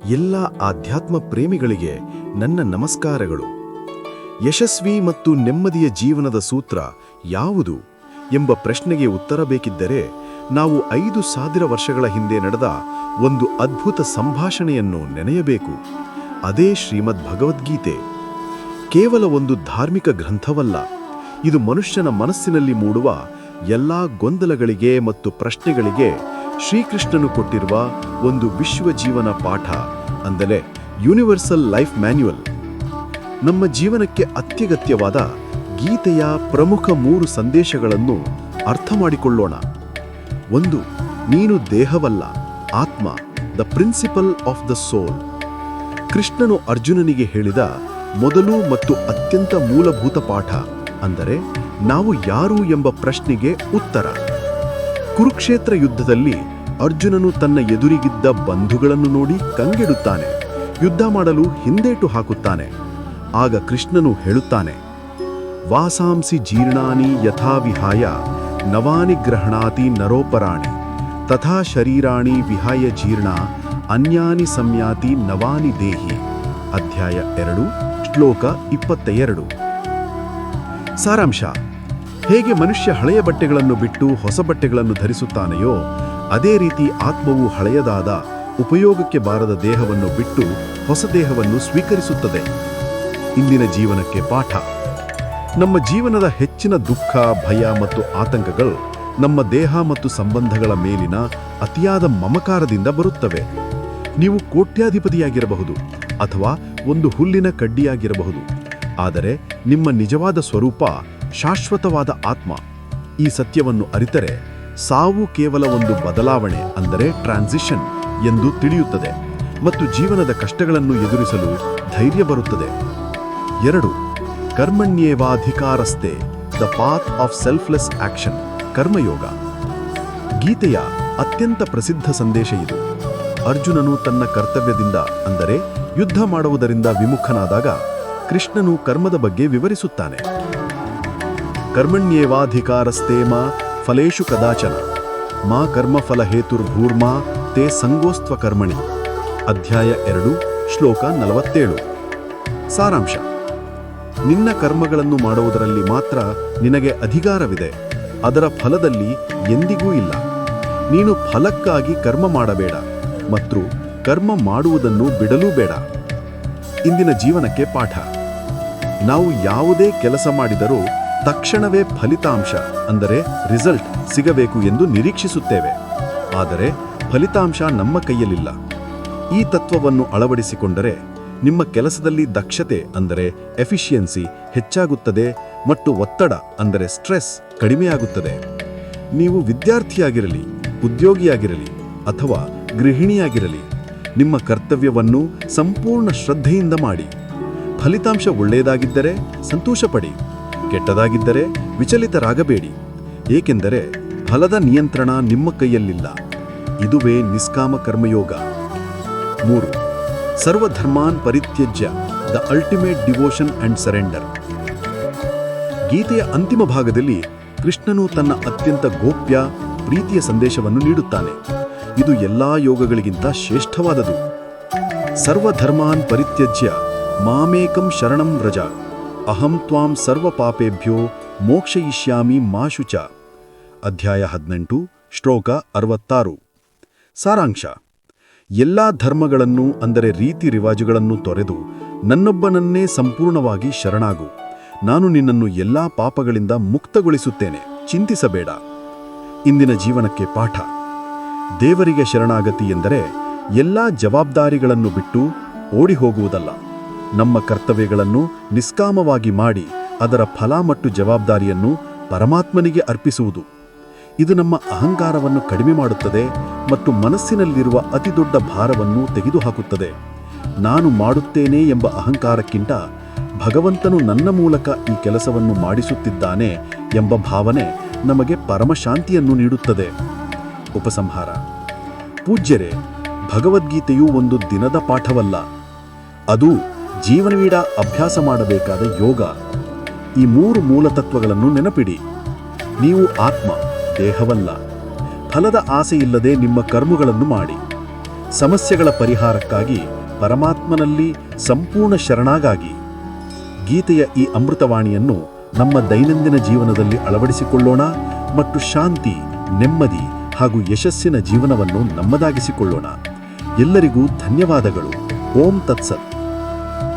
ಎಲ್ಲ ಆಧ್ಯಾತ್ಮ ಪ್ರೇಮಿಗಳಿಗೆ ನನ್ನ ನಮಸ್ಕಾರಗಳು. ಯಶಸ್ವಿ ಮತ್ತು ನೆಮ್ಮದಿಯ ಜೀವನದ ಸೂತ್ರ ಯಾವುದು ಎಂಬ ಪ್ರಶ್ನೆಗೆ ಉತ್ತರ ಬೇಕಿದ್ದರೆ ನಾವು 5,000 ವರ್ಷಗಳ ಹಿಂದೆ ನಡೆದ ಒಂದು ಅದ್ಭುತ ಸಂಭಾಷಣೆಯನ್ನು ನೆನೆಯಬೇಕು. ಅದೇ ಶ್ರೀಮದ್ ಭಗವದ್ಗೀತೆ. ಕೇವಲ ಒಂದು ಧಾರ್ಮಿಕ ಗ್ರಂಥವಲ್ಲ, ಇದು ಮನುಷ್ಯನ ಮನಸ್ಸಿನಲ್ಲಿ ಮೂಡುವ ಎಲ್ಲಾ ಗೊಂದಲಗಳಿಗೆ ಮತ್ತು ಪ್ರಶ್ನೆಗಳಿಗೆ ಶ್ರೀಕೃಷ್ಣನು ಕೊಟ್ಟಿರುವ ಒಂದು ವಿಶ್ವ ಜೀವನ ಪಾಠ, ಅಂದರೆ ಯೂನಿವರ್ಸಲ್ ಲೈಫ್ ಮ್ಯಾನ್ಯುಯಲ್. ನಮ್ಮ ಜೀವನಕ್ಕೆ ಅತ್ಯಗತ್ಯವಾದ ಗೀತೆಯ ಪ್ರಮುಖ 3 ಸಂದೇಶಗಳನ್ನು ಅರ್ಥ ಮಾಡಿಕೊಳ್ಳೋಣ. 1. ನೀನು ದೇಹವಲ್ಲ, ಆತ್ಮ, ದ ಪ್ರಿನ್ಸಿಪಲ್ ಆಫ್ ದ ಸೋಲ್. ಕೃಷ್ಣನು ಅರ್ಜುನನಿಗೆ ಹೇಳಿದ ಮೊದಲು ಮತ್ತು ಅತ್ಯಂತ ಮೂಲಭೂತ ಪಾಠ, ಅಂದರೆ ನಾವು ಯಾರು ಎಂಬ ಪ್ರಶ್ನೆಗೆ ಉತ್ತರ. ಕುರುಕ್ಷೇತ್ರ ಯುದ್ಧದಲ್ಲಿ ಅರ್ಜುನನು ತನ್ನ ಎದುರಿಗಿದ್ದ ಬಂಧುಗಳನ್ನು ನೋಡಿ ಕಂಗೆಡುತ್ತಾನೆ, ಯುದ್ಧ ಮಾಡಲು ಹಿಂದೇಟು ಹಾಕುತ್ತಾನೆ. ಆಗ ಕೃಷ್ಣನು ಹೇಳುತ್ತಾನೆ, ವಾಸಾಂಸಿ ಜೀರ್ಣಾನಿ ಯಥಾ ವಿಹಾಯ ನವಾನಿ ಗ್ರಹಣಾತಿ ನರೋಪರಾಣಿ ತಥಾ ಶರೀರಾಣಿ ವಿಹಾಯ ಜೀರ್ಣ ಅನ್ಯಾನಿ ಸಂಯಾತಿ ನವಾನಿ ದೇಹಿ. ಅಧ್ಯಾಯ 2, ಶ್ಲೋಕ 22. ಸಾರಾಂಶ: ಹೇಗೆ ಮನುಷ್ಯ ಹಳೆಯ ಬಟ್ಟೆಗಳನ್ನು ಬಿಟ್ಟು ಹೊಸ ಬಟ್ಟೆಗಳನ್ನು ಧರಿಸುತ್ತಾನೆಯೋ, ಅದೇ ರೀತಿ ಆತ್ಮವು ಹಳೆಯದಾದ ಉಪಯೋಗಕ್ಕೆ ಬಾರದ ದೇಹವನ್ನು ಬಿಟ್ಟು ಹೊಸ ದೇಹವನ್ನು ಸ್ವೀಕರಿಸುತ್ತದೆ. ಇಂದಿನ ಜೀವನಕ್ಕೆ ಪಾಠ: ನಮ್ಮ ಜೀವನದ ಹೆಚ್ಚಿನ ದುಃಖ, ಭಯ ಮತ್ತು ಆತಂಕಗಳು ನಮ್ಮ ದೇಹ ಮತ್ತು ಸಂಬಂಧಗಳ ಮೇಲಿನ ಅತಿಯಾದ ಮಮಕಾರದಿಂದ ಬರುತ್ತವೆ. ನೀವು ಕೋಟ್ಯಾಧಿಪತಿಯಾಗಿರಬಹುದು ಅಥವಾ ಒಂದು ಹುಲ್ಲಿನ ಕಡ್ಡಿಯಾಗಿರಬಹುದು, ಆದರೆ ನಿಮ್ಮ ನಿಜವಾದ ಸ್ವರೂಪ ಶಾಶ್ವತವಾದ ಆತ್ಮ. ಈ ಸತ್ಯವನ್ನು ಅರಿತರೆ ಸಾವು ಕೇವಲ ಒಂದು ಬದಲಾವಣೆ, ಅಂದರೆ ಟ್ರಾನ್ಸಿಷನ್ ಎಂದು ತಿಳಿಯುತ್ತದೆ ಮತ್ತು ಜೀವನದ ಕಷ್ಟಗಳನ್ನು ಎದುರಿಸಲು ಧೈರ್ಯ ಬರುತ್ತದೆ. 2. ಕರ್ಮಣ್ಯೇವಾಧಿಕಾರಸ್ತೆ, the path of selfless action. ಕರ್ಮಯೋಗ. ಗೀತೆಯ ಅತ್ಯಂತ ಪ್ರಸಿದ್ಧ ಸಂದೇಶ ಇದು. ಅರ್ಜುನನು ತನ್ನ ಕರ್ತವ್ಯದಿಂದ, ಅಂದರೆ ಯುದ್ಧ ಮಾಡುವುದರಿಂದ ವಿಮುಖನಾದಾಗ ಕೃಷ್ಣನು ಕರ್ಮದ ಬಗ್ಗೆ ವಿವರಿಸುತ್ತಾನೆ. ಕರ್ಮಣ್ಯೇವಾಧಿಕಾರಸ್ತೆ ಮಾ ಫಲೇಷು ಕದಾಚನ ಮಾ ಕರ್ಮಫಲ ಹೇತುರ್ಭೂರ್ಮಾ ತೇ ಸಂಗೋಸ್ತ್ವ ಕರ್ಮಣಿ. ಅಧ್ಯಾಯ 2, ಶ್ಲೋಕ 47. ಸಾರಾಂಶ: ನಿನ್ನ ಕರ್ಮಗಳನ್ನು ಮಾಡುವುದರಲ್ಲಿ ಮಾತ್ರ ನಿನಗೆ ಅಧಿಕಾರವಿದೆ, ಅದರ ಫಲದಲ್ಲಿ ಎಂದಿಗೂ ಇಲ್ಲ. ನೀನು ಫಲಕ್ಕಾಗಿ ಕರ್ಮ ಮಾಡಬೇಡ ಮತ್ತು ಕರ್ಮ ಮಾಡುವುದನ್ನು ಬಿಡಲೂ ಬೇಡ. ಇಂದಿನ ಜೀವನಕ್ಕೆ ಪಾಠ: ನಾವು ಯಾವುದೇ ಕೆಲಸ ಮಾಡಿದರೂ ತಕ್ಷಣವೇ ಫಲಿತಾಂಶ, ಅಂದರೆ ರಿಸಲ್ಟ್ ಸಿಗಬೇಕು ಎಂದು ನಿರೀಕ್ಷಿಸುತ್ತೇವೆ. ಆದರೆ ಫಲಿತಾಂಶ ನಮ್ಮ ಕೈಯಲ್ಲಿಲ್ಲ. ಈ ತತ್ವವನ್ನು ಅಳವಡಿಸಿಕೊಂಡರೆ ನಿಮ್ಮ ಕೆಲಸದಲ್ಲಿ ದಕ್ಷತೆ, ಅಂದರೆ ಎಫಿಷಿಯನ್ಸಿ ಹೆಚ್ಚಾಗುತ್ತದೆ ಮತ್ತು ಒತ್ತಡ, ಅಂದರೆ ಸ್ಟ್ರೆಸ್ ಕಡಿಮೆಯಾಗುತ್ತದೆ. ನೀವು ವಿದ್ಯಾರ್ಥಿಯಾಗಿರಲಿ, ಉದ್ಯೋಗಿಯಾಗಿರಲಿ ಅಥವಾ ಗೃಹಿಣಿಯಾಗಿರಲಿ, ನಿಮ್ಮ ಕರ್ತವ್ಯವನ್ನು ಸಂಪೂರ್ಣ ಶ್ರದ್ಧೆಯಿಂದ ಮಾಡಿ. ಫಲಿತಾಂಶ ಒಳ್ಳೆಯದಾಗಿದ್ದರೆ ಸಂತೋಷಪಡಿ, ಕೆಟ್ಟದಾಗಿದ್ದರೆ ವಿಚಲಿತರಾಗಬೇಡಿ, ಏಕೆಂದರೆ ಫಲದ ನಿಯಂತ್ರಣ ನಿಮ್ಮ ಕೈಯಲ್ಲಿಲ್ಲ. ಇದುವೇ ನಿಷ್ಕಾಮ ಕರ್ಮಯೋಗ. 3. ಸರ್ವಧರ್ಮಾನ್ ಪರಿತ್ಯಜ್ಯ, the ultimate devotion and surrender. ಗೀತೆಯ ಅಂತಿಮ ಭಾಗದಲ್ಲಿ ಕೃಷ್ಣನು ತನ್ನ ಅತ್ಯಂತ ಗೋಪ್ಯ ಪ್ರೀತಿಯ ಸಂದೇಶವನ್ನು ನೀಡುತ್ತಾನೆ. ಇದು ಎಲ್ಲಾ ಯೋಗಗಳಿಗಿಂತ ಶ್ರೇಷ್ಠವಾದದು. ಸರ್ವಧರ್ಮಾನ್ ಪರಿತ್ಯಜ್ಯ ಮಾಮೇಕಂ ಶರಣಂ ವ್ರಜ ಅಹಂ ತ್ವಾಂ ಸರ್ವ ಪಾಪೇಭ್ಯೋ ಮೋಕ್ಷಯಿಷ್ಯಾಮಿ ಮಾ ಶುಚ. ಅಧ್ಯಾಯ 18, ಶ್ಲೋಕ 66. ಸಾರಾಂಶ: ಎಲ್ಲಾ ಧರ್ಮಗಳನ್ನು, ಅಂದರೆ ರೀತಿ ರಿವಾಜುಗಳನ್ನು ತೊರೆದು ನನ್ನೊಬ್ಬನನ್ನೇ ಸಂಪೂರ್ಣವಾಗಿ ಶರಣಾಗು. ನಾನು ನಿನ್ನನ್ನು ಎಲ್ಲಾ ಪಾಪಗಳಿಂದ ಮುಕ್ತಗೊಳಿಸುತ್ತೇನೆ, ಚಿಂತಿಸಬೇಡ. ಇಂದಿನ ಜೀವನಕ್ಕೆ ಪಾಠ: ದೇವರಿಗೆ ಶರಣಾಗತಿ ಎಂದರೆ ಎಲ್ಲಾ ಜವಾಬ್ದಾರಿಗಳನ್ನು ಬಿಟ್ಟು ಓಡಿ ಹೋಗುವುದಲ್ಲ. ನಮ್ಮ ಕರ್ತವ್ಯಗಳನ್ನು ನಿಷ್ಕಾಮವಾಗಿ ಮಾಡಿ ಅದರ ಫಲ ಮತ್ತು ಜವಾಬ್ದಾರಿಯನ್ನು ಪರಮಾತ್ಮನಿಗೆ ಅರ್ಪಿಸುವುದು. ಇದು ನಮ್ಮ ಅಹಂಕಾರವನ್ನು ಕಡಿಮೆ ಮಾಡುತ್ತದೆ ಮತ್ತು ಮನಸ್ಸಿನಲ್ಲಿರುವ ಅತಿದೊಡ್ಡ ಭಾರವನ್ನು ತೆಗೆದುಹಾಕುತ್ತದೆ. ನಾನು ಮಾಡುತ್ತೇನೆ ಎಂಬ ಅಹಂಕಾರಕ್ಕಿಂತ ಭಗವಂತನು ನನ್ನ ಮೂಲಕ ಈ ಕೆಲಸವನ್ನು ಮಾಡಿಸುತ್ತಿದ್ದಾನೆ ಎಂಬ ಭಾವನೆ ನಮಗೆ ಪರಮಶಾಂತಿಯನ್ನು ನೀಡುತ್ತದೆ. ಉಪಸಂಹಾರ: ಪೂಜ್ಯರೇ, ಭಗವದ್ಗೀತೆಯು ಒಂದು ದಿನದ ಪಾಠವಲ್ಲ, ಅದು ಜೀವನವೀಡ ಅಭ್ಯಾಸ ಮಾಡಬೇಕಾದ ಯೋಗ. ಈ 3 ಮೂಲತತ್ವಗಳನ್ನು ನೆನಪಿಡಿ. ನೀವು ಆತ್ಮ, ದೇಹವಲ್ಲ. ಫಲದ ಆಸೆಯಿಲ್ಲದೆ ನಿಮ್ಮ ಕರ್ಮಗಳನ್ನು ಮಾಡಿ. ಸಮಸ್ಯೆಗಳ ಪರಿಹಾರಕ್ಕಾಗಿ ಪರಮಾತ್ಮನಲ್ಲಿ ಸಂಪೂರ್ಣ ಶರಣಾಗಾಗಿ. ಗೀತೆಯ ಈ ಅಮೃತವಾಣಿಯನ್ನು ನಮ್ಮ ದೈನಂದಿನ ಜೀವನದಲ್ಲಿ ಅಳವಡಿಸಿಕೊಳ್ಳೋಣ ಮತ್ತು ಶಾಂತಿ, ನೆಮ್ಮದಿ ಹಾಗೂ ಯಶಸ್ಸಿನ ಜೀವನವನ್ನು ನಮ್ಮದಾಗಿಸಿಕೊಳ್ಳೋಣ. ಎಲ್ಲರಿಗೂ ಧನ್ಯವಾದಗಳು. ಓಂ ತತ್ಸತ್.